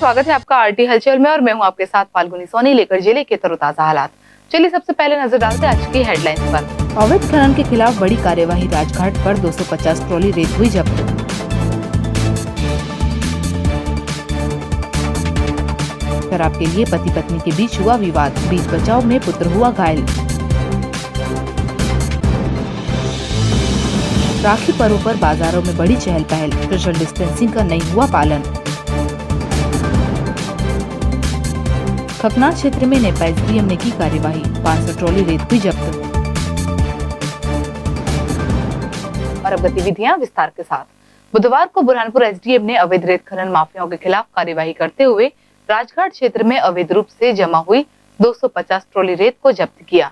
स्वागत है आपका आरटी हलचल में और मैं हूं आपके साथ फाल्गुनी सोनी लेकर जिले के तरोताजा हालात। चलिए सबसे पहले नजर डालते हैं आज की हेडलाइंस पर। अवैध खनन के खिलाफ बड़ी कार्यवाही, राजघाट पर 250 ट्रॉली रेत हुई जब्त। शराब के लिए पति पत्नी के बीच हुआ विवाद, बीच बचाव में पुत्र हुआ घायल। राखी पर्व पर बाजारों में बड़ी चहल पहल, सोशल डिस्टेंसिंग का नहीं हुआ पालन। खकनार क्षेत्र में नेपा एसडीएम ने की कार्यवाही, 500 ट्रॉली रेत हुई जब्त। और अब गतिविधियां विस्तार के साथ। बुधवार को बुरहानपुर एसडीएम ने अवैध रेत खनन माफियाओं के खिलाफ कार्यवाही करते हुए राजघाट क्षेत्र में अवैध रूप से जमा हुई 250 ट्रॉली रेत को जब्त किया।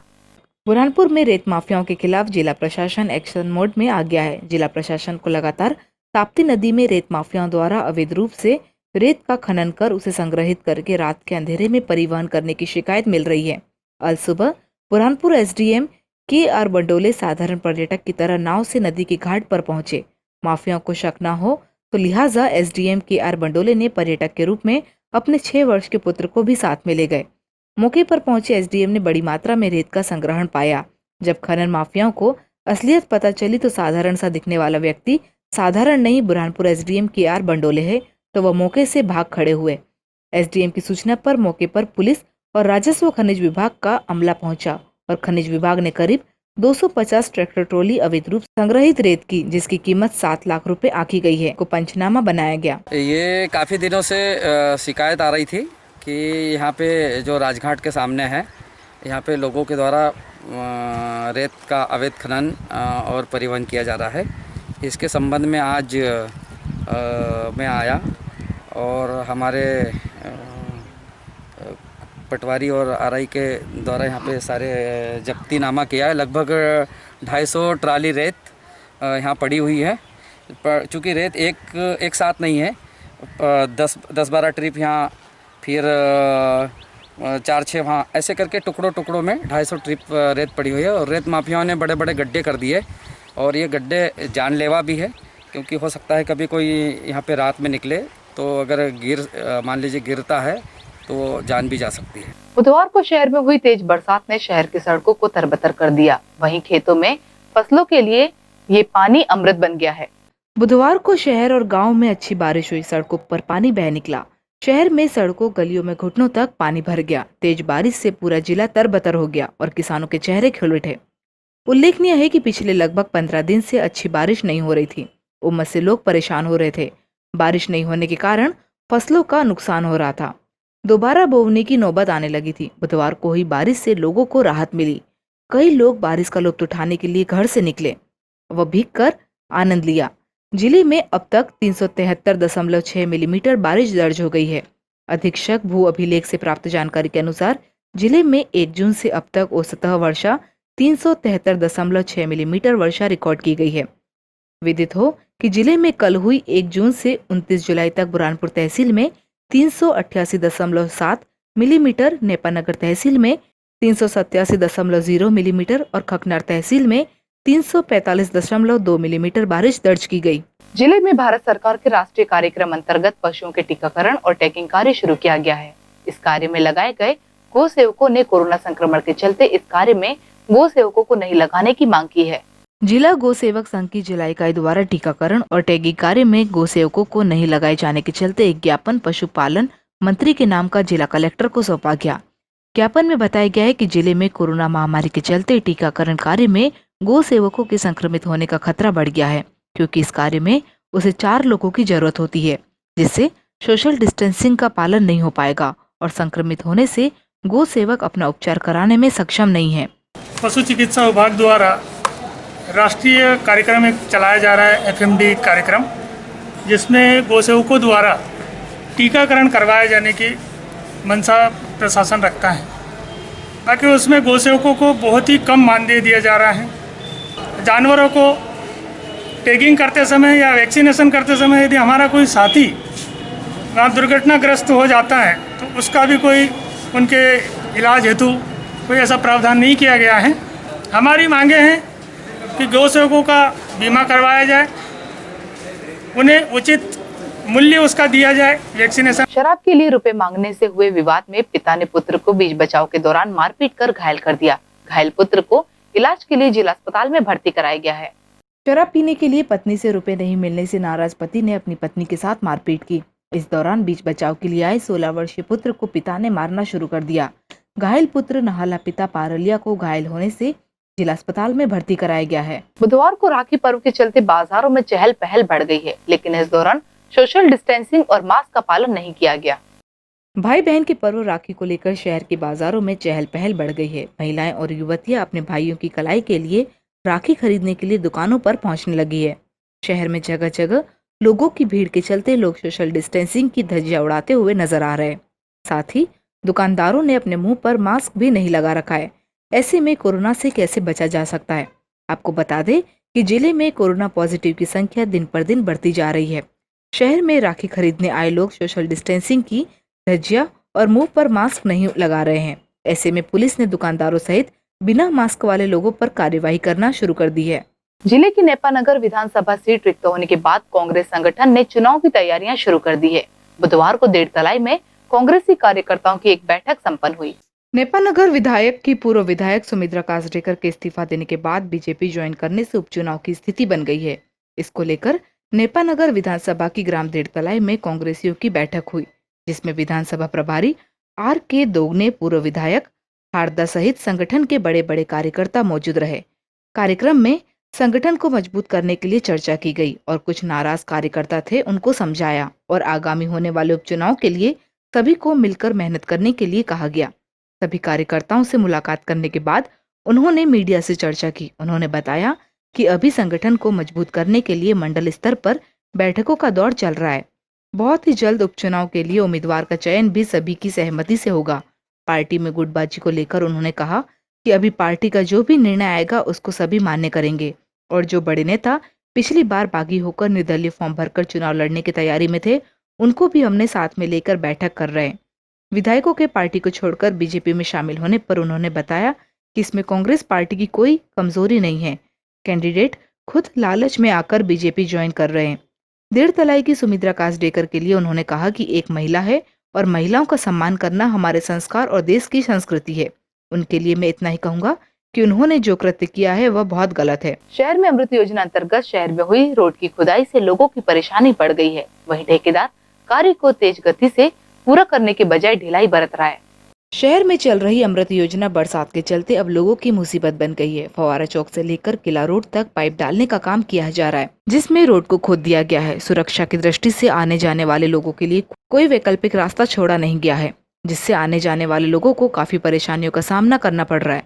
बुरहानपुर में रेत माफियाओं के खिलाफ जिला प्रशासन एक्शन मोड में आ गया है। जिला प्रशासन को लगातार ताप्ती नदी में रेत माफियाओं द्वारा अवैध रूप से रेत का खनन कर उसे संग्रहित करके रात के अंधेरे में परिवहन करने की शिकायत मिल रही है। आज सुबह बुरहानपुर एसडीएम के.आर. बंडोले साधारण पर्यटक की तरह नाव से नदी के घाट पर पहुंचे। माफियाओं को शक न हो तो लिहाजा एसडीएम के.आर. बंडोले ने पर्यटक के रूप में अपने 6 वर्ष के पुत्र को भी साथ में ले गए। मौके पर पहुंचे एसडीएम ने बड़ी मात्रा में रेत का संग्रहण पाया। जब खनन माफियाओं को असलियत पता चली तो साधारण सा दिखने वाला व्यक्ति साधारण नहीं बुरहानपुर एसडीएम के.आर. बंडोले है तो वह मौके से भाग खड़े हुए। एसडीएम की सूचना पर मौके पर पुलिस और राजस्व खनिज विभाग का अमला पहुंचा और खनिज विभाग ने करीब 250 ट्रैक्टर ट्रॉली अवैध रूप संग्रहित रेत की, जिसकी कीमत 7 लाख रुपए आंकी गई है, को पंचनामा बनाया गया। ये काफ़ी दिनों से शिकायत आ रही थी कि यहाँ पे जो राजघाट के सामने है, यहाँ पे लोगों के द्वारा रेत का अवैध खनन और परिवहन किया जा रहा है। इसके संबंध में आज मैं आया और हमारे पटवारी और आरआई के द्वारा यहाँ पे सारे जब्तीनामा किया है। लगभग 250 ट्राली रेत यहाँ पड़ी हुई है। चूँकि रेत एक साथ नहीं है, 10-12 ट्रिप यहाँ, फिर 4-6 वहाँ, ऐसे करके टुकड़ों में 250 ट्रिप रेत पड़ी हुई है। और रेत माफियाओं ने बड़े बड़े गड्ढे कर दिए और ये गड्ढे जानलेवा भी है, क्योंकि हो सकता है कभी कोई यहाँ पे रात में निकले तो अगर मान लीजिए गिरता है तो जान भी जा सकती है। बुधवार को शहर में हुई तेज बरसात ने शहर की सड़कों को तरबतर कर दिया। वहीं खेतों में फसलों के लिए ये पानी अमृत बन गया है। बुधवार को शहर और गांव में अच्छी बारिश हुई, सड़कों पर पानी बह निकला। शहर में सड़कों गलियों में घुटनों तक पानी भर गया। तेज बारिश से पूरा जिला तरबतर हो गया और किसानों के चेहरे खिल उठे। उल्लेखनीय है कि पिछले लगभग 15 दिन से अच्छी बारिश नहीं हो रही थी। उमस से लोग परेशान हो रहे थे। बारिश नहीं होने के कारण फसलों का नुकसान हो रहा था। दोबारा बोवनी की नौबत आने लगी थी। बुधवार को हुई बारिश से लोगों को राहत मिली। कई लोग बारिश का लुत्फ उठाने के लिए घर से निकले व भीगकर आनंद लिया। जिले में अब तक 373.6 मिलीमीटर बारिश दर्ज हो गई है। अधीक्षक भू अभिलेख से प्राप्त जानकारी के अनुसार जिले में 1 जून से अब तक औसतः वर्षा 373.6 मिलीमीटर वर्षा रिकॉर्ड की गई है। विदित हो कि जिले में कल हुई 1 जून से 29 जुलाई तक बुरहानपुर तहसील में 388.7 मिलीमीटर, नेपानगर तहसील में 387.0 मिलीमीटर और खकनार तहसील में 345.2 मिलीमीटर बारिश दर्ज की गई। जिले में भारत सरकार के राष्ट्रीय कार्यक्रम अंतर्गत पशुओं के टीकाकरण और टैगिंग कार्य शुरू किया गया है। इस कार्य में लगाए गए गो सेवकों ने कोरोना संक्रमण के चलते इस कार्य में गो सेवकों को नहीं लगाने की मांग की है। जिला गो सेवक संघ की जिला इकाई द्वारा टीकाकरण और टैगिंग कार्य में गो सेवकों को नहीं लगाए जाने के चलते एक ज्ञापन पशुपालन मंत्री के नाम का जिला कलेक्टर को सौंपा गया। ज्ञापन में बताया गया है कि जिले में कोरोना महामारी के चलते टीकाकरण कार्य में गो सेवकों के संक्रमित होने का खतरा बढ़ गया है, क्योंकि इस कार्य में उसे 4 लोगों की जरूरत होती है, जिससे सोशल डिस्टेंसिंग का पालन नहीं हो पाएगा और संक्रमित होने से गो सेवक अपना उपचार कराने में सक्षम नहीं है। पशु चिकित्सा विभाग द्वारा राष्ट्रीय कार्यक्रम एक चलाया जा रहा है, एफएमडी कार्यक्रम, जिसमें गौसेवकों द्वारा टीकाकरण करवाए जाने की मंशा प्रशासन रखता है, ताकि उसमें गौसेवकों को बहुत ही कम मानदेय दिया जा रहा है। जानवरों को टैगिंग करते समय या वैक्सीनेशन करते समय यदि हमारा कोई साथी वहाँ दुर्घटनाग्रस्त हो जाता है तो उसका भी कोई उनके इलाज हेतु कोई ऐसा प्रावधान नहीं किया गया है। हमारी मांगे हैं कि गौ सेवकों का बीमा करवाया जाए, उन्हें उचित मूल्य उसका दिया जाए। वैक्सीनेशन शराब के लिए रुपए मांगने से हुए विवाद में पिता ने पुत्र को बीच बचाव के दौरान मारपीट कर घायल कर दिया। घायल पुत्र को इलाज के लिए जिला अस्पताल में भर्ती कराया गया है। शराब पीने के लिए पत्नी से रुपए नहीं मिलने से नाराज पति ने अपनी पत्नी के साथ मारपीट की। इस दौरान बीच बचाव के लिए आए 16 वर्षीय पुत्र को पिता ने मारना शुरू कर दिया। घायल पुत्र नहाला पिता पारलिया को घायल होने से जिला अस्पताल में भर्ती कराया गया है। बुधवार को राखी पर्व के चलते बाजारों में चहल पहल बढ़ गई है, लेकिन इस दौरान सोशल डिस्टेंसिंग और मास्क का पालन नहीं किया गया। भाई बहन के पर्व राखी को लेकर शहर के बाजारों में चहल पहल बढ़ गई है। महिलाएं और युवतियां अपने भाइयों की कलाई के लिए राखी खरीदने के लिए दुकानों पर पहुंचने लगी है। शहर में जगह जगह लोगों की भीड़ के चलते लोग सोशल डिस्टेंसिंग की धज्जियां उड़ाते हुए नजर आ रहे हैं। साथ ही दुकानदारों ने अपने मुंह पर मास्क भी नहीं लगा रखा है। ऐसे में कोरोना से कैसे बचा जा सकता है? आपको बता दें कि जिले में कोरोना पॉजिटिव की संख्या दिन पर दिन बढ़ती जा रही है। शहर में राखी खरीदने आए लोग सोशल डिस्टेंसिंग की धज्जियां और मुंह पर मास्क नहीं लगा रहे हैं। ऐसे में पुलिस ने दुकानदारों सहित बिना मास्क वाले लोगों पर कार्यवाही करना शुरू कर दी है। जिले की नेपानगर विधानसभा सीट रिक्त होने के बाद कांग्रेस संगठन ने चुनाव की तैयारियां शुरू कर दी है। बुधवार को देड़तलाई में कांग्रेसी कार्यकर्ताओं की एक बैठक संपन्न हुई। नेपानगर विधायक की पूर्व विधायक सुमित्रा कासडेकर के इस्तीफा देने के बाद बीजेपी ज्वाइन करने से उपचुनाव की स्थिति बन गई है। इसको लेकर नेपानगर विधानसभा की ग्राम देड़तलाई में कांग्रेसियों की बैठक हुई, जिसमें विधानसभा प्रभारी R.K. दोगने, पूर्व विधायक हारदा सहित संगठन के बड़े बड़े कार्यकर्ता मौजूद रहे। कार्यक्रम में संगठन को मजबूत करने के लिए चर्चा की गई और कुछ नाराज कार्यकर्ता थे उनको समझाया और आगामी होने वाले उपचुनाव के लिए सभी को मिलकर मेहनत करने के लिए कहा गया। सभी कार्यकर्ताओं से मुलाकात करने के बाद उन्होंने मीडिया से चर्चा की। उन्होंने बताया कि अभी संगठन को मजबूत करने के लिए मंडल स्तर पर बैठकों का दौर चल रहा है। बहुत ही जल्द उपचुनाव के लिए उम्मीदवार का चयन भी सभी की सहमति से होगा। पार्टी में गुटबाजी को लेकर उन्होंने कहा कि अभी पार्टी का जो भी निर्णय आएगा उसको सभी मान्य करेंगे और जो बड़े नेता पिछली बार बागी होकर निर्दलीय फॉर्म भरकर चुनाव लड़ने की तैयारी में थे उनको भी हमने साथ में लेकर बैठक कर रहे हैं। विधायकों के पार्टी को छोड़कर बीजेपी में शामिल होने पर उन्होंने बताया कि इसमें कांग्रेस पार्टी की कोई कमजोरी नहीं है। कैंडिडेट खुद लालच में आकर बीजेपी ज्वाइन कर रहे हैं। देड़तलाई की सुमित्रा कासडेकर के लिए उन्होंने कहा कि एक महिला है और महिलाओं का सम्मान करना हमारे संस्कार और देश की संस्कृति है। उनके लिए मैं इतना ही कहूंगा कि उन्होंने जो कृत्य किया है वह बहुत गलत है। शहर में अमृत योजना अंतर्गत शहर में हुई रोड की खुदाई से लोगों की परेशानी बढ़ गई है। वहीं ठेकेदार कार्य को तेज गति से पूरा करने के बजाय ढिलाई बरत रहा है। शहर में चल रही अमृत योजना बरसात के चलते अब लोगों की मुसीबत बन गई है। फवारा चौक से लेकर किला रोड तक पाइप डालने का काम किया जा रहा है, जिसमें रोड को खोद दिया गया है। सुरक्षा की दृष्टि से आने जाने वाले लोगों के लिए कोई वैकल्पिक रास्ता छोड़ा नहीं गया है, जिससे आने जाने वाले लोगों को काफी परेशानियों का सामना करना पड़ रहा है।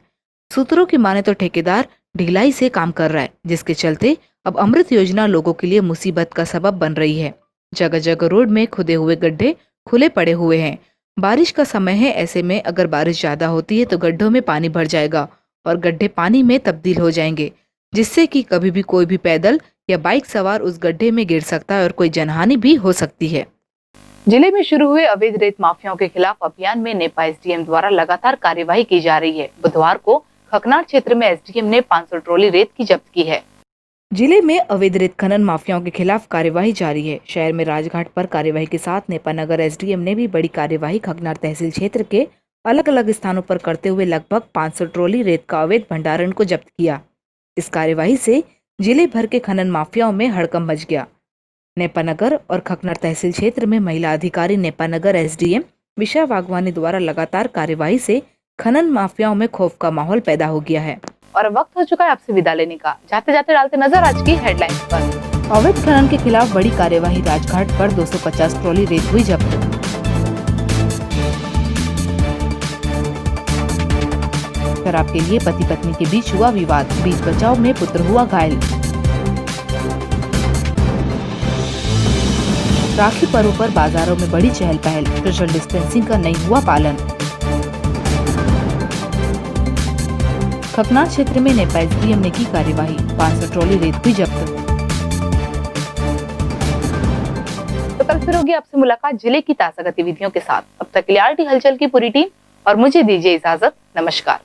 सूत्रों की माने तो ठेकेदार ढिलाई से काम कर रहा है, जिसके चलते अब अमृत योजना लोगों के लिए मुसीबत का सबब बन रही है। जगह जगह रोड में खुदे हुए गड्ढे खुले पड़े हुए हैं। बारिश का समय है, ऐसे में अगर बारिश ज्यादा होती है तो गड्ढों में पानी भर जाएगा और गड्ढे पानी में तब्दील हो जाएंगे, जिससे कि कभी भी कोई भी पैदल या बाइक सवार उस गड्ढे में गिर सकता है और कोई जनहानि भी हो सकती है। जिले में शुरू हुए अवैध रेत माफियाओं के खिलाफ अभियान में नेपा एसडीएम द्वारा लगातार कार्यवाही की जा रही है। बुधवार को खकनार क्षेत्र में एसडीएम ने 500 ट्रॉली रेत की जब्त की है। जिले में अवैध रेत खनन माफियाओं के खिलाफ कार्यवाही जारी है। शहर में राजघाट पर कार्यवाही के साथ नेपानगर एसडीएम ने भी बड़ी कार्यवाही खकनार तहसील क्षेत्र के अलग अलग स्थानों पर करते हुए लगभग 500 ट्रॉली रेत का अवैध भंडारण को जब्त किया। इस कार्यवाही से जिले भर के खनन माफियाओं में हड़कंप मच गया। नेपानगर और खकनार तहसील क्षेत्र में महिला अधिकारी नेपानगर एसडीएम विशा वाघवानी द्वारा लगातार कार्यवाही से खनन माफियाओं में खौफ का माहौल पैदा हो गया है। और वक्त हो चुका है आपसे विदा लेने का। जाते जाते डालते नजर आज की हेडलाइंस पर। अवैध खनन के खिलाफ बड़ी कार्यवाही, राजघाट पर 250 ट्रॉली रेत हुई जब्त। शराब के लिए पति पत्नी के बीच हुआ विवाद, बीच बचाव में पुत्र हुआ घायल। राखी पर्व पर बाजारों में बड़ी चहल पहल, सोशल डिस्टेंसिंग का नहीं हुआ पालन। खकनार क्षेत्र में नेपा एसडीएम ने की कार्यवाही, 500 ट्रॉली रेत हुई जब्त। तो कल फिर होगी आपसे मुलाकात जिले की ताजा गतिविधियों के साथ। अब तक के लिए आरटी हलचल की पूरी टीम और मुझे दीजिए इजाजत। नमस्कार।